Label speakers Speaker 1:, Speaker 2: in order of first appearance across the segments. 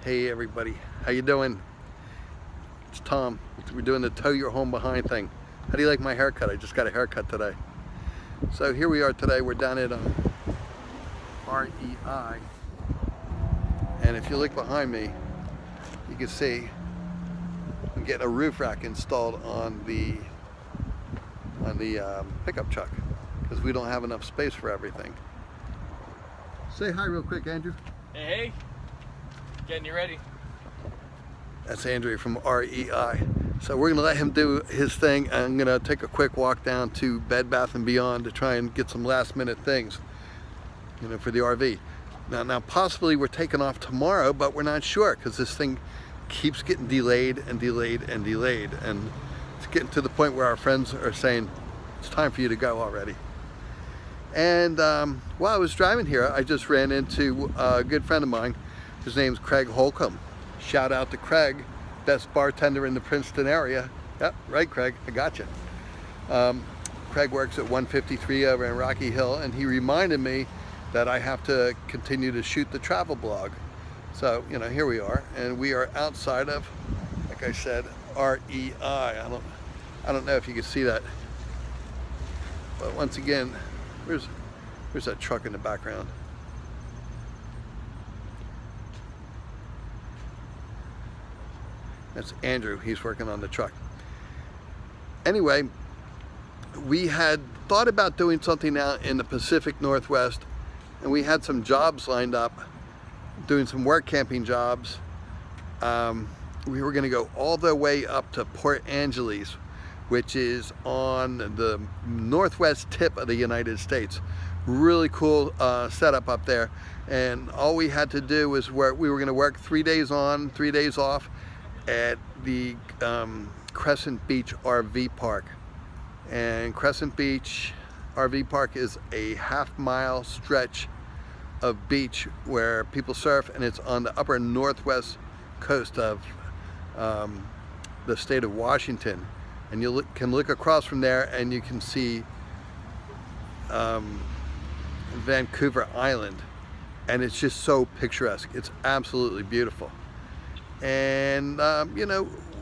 Speaker 1: Hey everybody, how you doing? It's Tom. We're doing the tow your home behind thing. How do you like my haircut? I just got a haircut today. So here we are today. We're down at REI, and if you look behind me, you can see I'm getting a roof rack installed on the pickup truck because we don't have enough space for everything. Say hi real quick, Andrew.
Speaker 2: Hey. Getting you ready.
Speaker 1: That's Andrew from REI. So we're gonna let him do his thing. I'm gonna take a quick walk down to Bed Bath & Beyond to try and get some last minute things, for the RV. Now possibly we're taking off tomorrow, but we're not sure because this thing keeps getting delayed and delayed and delayed. And it's getting to the point where our friends are saying, it's time for you to go already. And while I was driving here, I just ran into a good friend of mine. His name's Craig Holcomb. Shout out to Craig, best bartender in the Princeton area. Yep, right, Craig, I got you. Craig works at 153 over in Rocky Hill, and he reminded me that I have to continue to shoot the travel blog. So, here we are, and we are outside of, like I said, REI. I don't know if you can see that, but once again, where's that truck in the background? That's Andrew, he's working on the truck. Anyway, we had thought about doing something out in the Pacific Northwest, and we had some jobs lined up, doing some work camping jobs. We were gonna go all the way up to Port Angeles, which is on the northwest tip of the United States. Really cool setup up there. And all we had to do was we were gonna work 3 days on, 3 days off, at the Crescent Beach RV Park. And Crescent Beach RV Park is a half-mile stretch of beach where people surf, and it's on the upper northwest coast of the state of Washington. And you can look across from there and you can see Vancouver Island, and it's just so picturesque. It's absolutely beautiful. And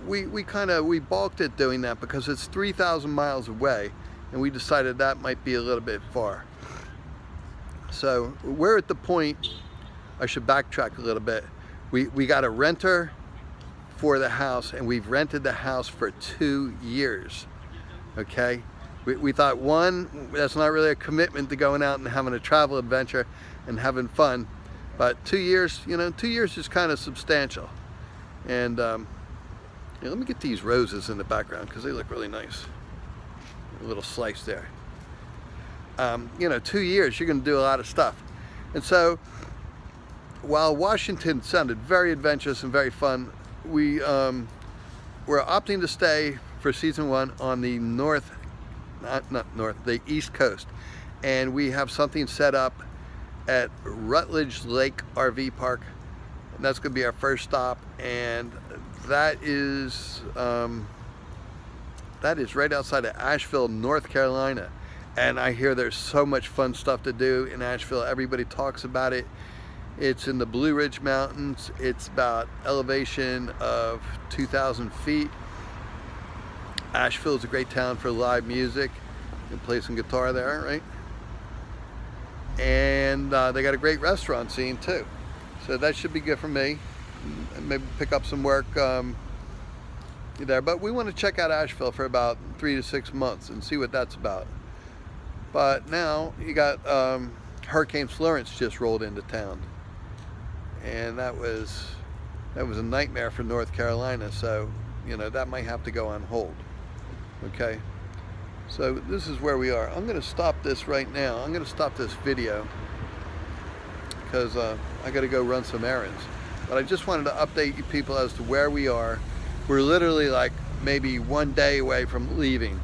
Speaker 1: we balked at doing that because it's 3,000 miles away, and we decided that might be a little bit far. So we're at the point, I should backtrack a little bit. We got a renter for the house, and we've rented the house for 2 years. Okay, we thought, one, that's not really a commitment to going out and having a travel adventure and having fun, but 2 years, 2 years is kind of substantial. And let me get these roses in the background because they look really nice. A little slice there. 2 years, you're going to do a lot of stuff. And so, while Washington sounded very adventurous and very fun, we're opting to stay for season 1 on the the East Coast. And we have something set up at Rutledge Lake RV Park. And that's going to be our first stop, and that is right outside of Asheville, North Carolina. And I hear there's so much fun stuff to do in Asheville. Everybody talks about it. It's in the Blue Ridge Mountains. It's about elevation of 2,000 feet. Asheville is a great town for live music. You can play some guitar there, right? And they got a great restaurant scene too. So that should be good for me. Maybe pick up some work there. But we want to check out Asheville for about 3 to 6 months and see what that's about. But now you got Hurricane Florence just rolled into town, and that was a nightmare for North Carolina. So that might have to go on hold. Okay. So this is where we are. I'm going to stop this right now. I'm going to stop this video because I got to go run some errands. But I just wanted to update you people as to where we are. We're literally like maybe 1 day away from leaving.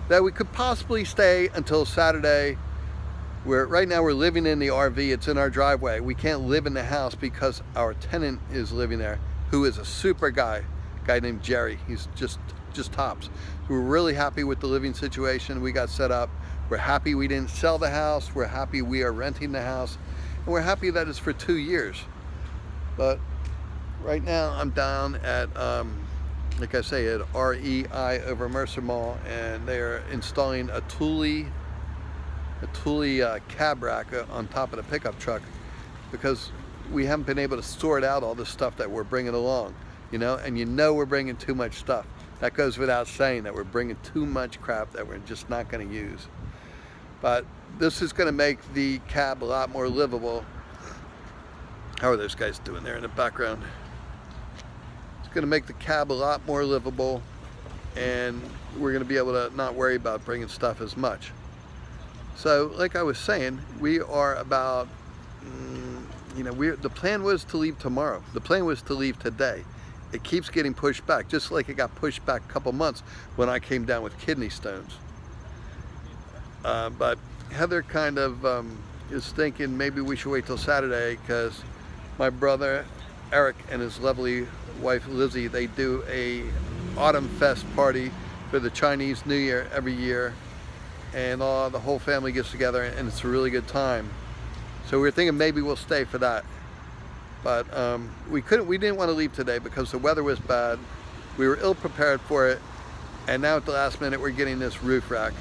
Speaker 1: That we could possibly stay until Saturday. Right now we're living in the RV. It's in our driveway. We can't live in the house because our tenant is living there, who is a super guy named Jerry. He's just tops. We're really happy with the living situation we got set up. We're happy we didn't sell the house. We're happy we are renting the house. And we're happy that it's for 2 years. But Right now I'm down at, like I say, at REI over Mercer Mall, and they're installing a Thule cab rack on top of the pickup truck, because we haven't been able to sort out all the stuff that we're bringing along, you know, and we're bringing too much stuff. That goes without saying, that we're bringing too much crap that we're just not going to use. But this is going to make the cab a lot more livable. How are those guys doing there in the background? It's going to make the cab a lot more livable, and we're going to be able to not worry about bringing stuff as much. So, like I was saying, we are about, you know, the plan was to leave tomorrow. The plan was to leave today. It keeps getting pushed back, just like it got pushed back a couple months when I came down with kidney stones. But Heather kind of is thinking maybe we should wait till Saturday, because my brother Eric and his lovely wife Lizzie, they do a Autumn Fest party for the Chinese New Year every year, and the whole family gets together, and it's a really good time. So we were thinking maybe we'll stay for that. But we didn't want to leave today because the weather was bad. We were ill prepared for it, and now at the last minute we're getting this roof rack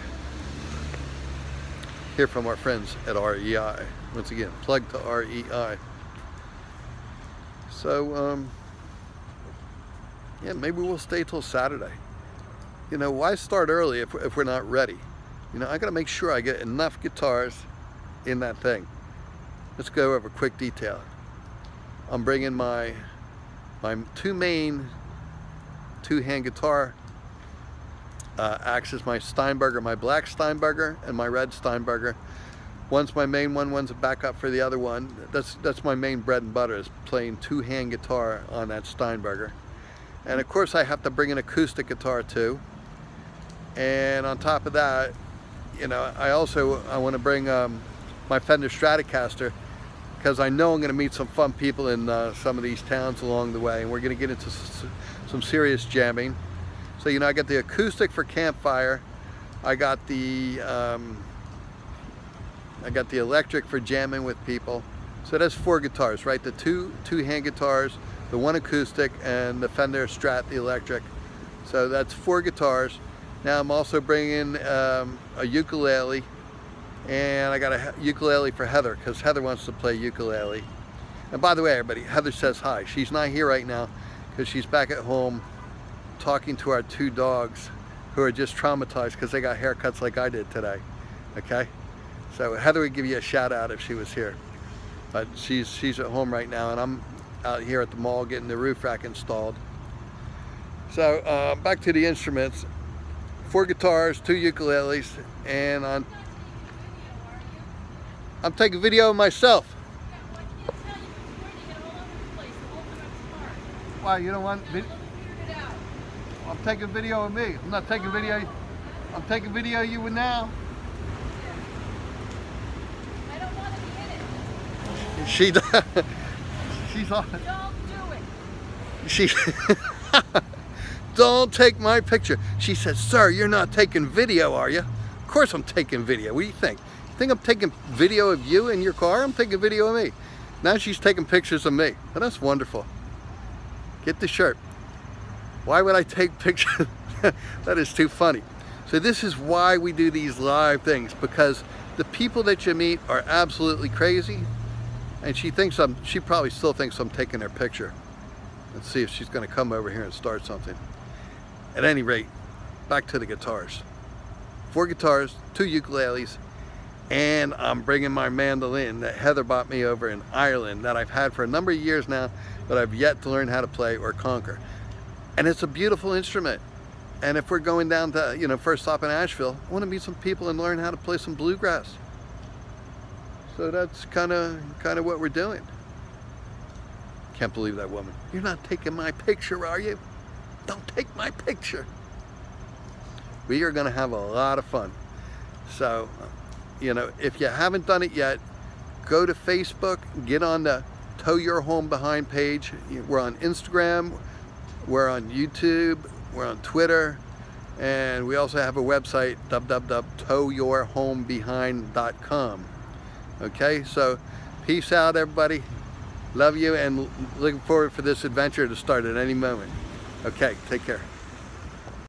Speaker 1: here from our friends at REI. Once again, plug to REI. So yeah, maybe we'll stay till Saturday. You know, why start early if we're not ready? You know, I gotta make sure I get enough guitars in that thing. Let's go over a quick detail. I'm bringing my two main two-hand guitar axes, my Steinberger, my black Steinberger and my red Steinberger. One's my main one, one's a backup for the other one. That's my main bread and butter, is playing two-hand guitar on that Steinberger. And of course I have to bring an acoustic guitar too. And on top of that, you know, I want to bring my Fender Stratocaster, because I know I'm going to meet some fun people in some of these towns along the way, and we're going to get into some serious jamming. So, you know, I got the acoustic for campfire, I got the electric for jamming with people. So that's 4 guitars, right? The two-hand guitars, the one acoustic, and the Fender Strat, the electric. So that's 4 guitars. Now I'm also bringing a ukulele, and I got a ukulele for Heather, because Heather wants to play ukulele. And by the way, everybody, Heather says hi. She's not here right now because she's back at home talking to our 2 dogs who are just traumatized because they got haircuts like I did today. Okay? So Heather would give you a shout out if she was here. But she's at home right now, and I'm out here at the mall getting the roof rack installed. So back to the instruments. 4 guitars, 2 ukuleles, and I'm taking video of myself. Why, you don't want video? I'm taking video of me. I'm not taking video. I'm taking video of you now.
Speaker 3: I don't want to be in it.
Speaker 1: She does. She's on.
Speaker 3: Don't do it.
Speaker 1: She don't take my picture. She said, "Sir, you're not taking video, are you?" Of course I'm taking video. What do you think? You think I'm taking video of you in your car? I'm taking video of me. Now she's taking pictures of me. Oh, that's wonderful. Get the shirt. Why would I take pictures? That is too funny. So this is why we do these live things, because the people that you meet are absolutely crazy, and she probably still thinks I'm taking her picture. Let's see if she's going to come over here and start something. At any rate, back to the guitars. 4 guitars, 2 ukuleles, and I'm bringing my mandolin that Heather bought me over in Ireland, that I've had for a number of years now, but I've yet to learn how to play or conquer. And it's a beautiful instrument. And if we're going down to, you know, first stop in Asheville, I want to meet some people and learn how to play some bluegrass. So that's kind of what we're doing. Can't believe that woman. You're not taking my picture, are you? Don't take my picture. We are going to have a lot of fun. So, you know, if you haven't done it yet, go to Facebook, get on the Tow Your Home Behind page. We're on Instagram, we're on YouTube, we're on Twitter, and we also have a website, www.towyourhomebehind.com. Okay, so peace out, everybody. Love you, and looking forward for this adventure to start at any moment. Okay, take care.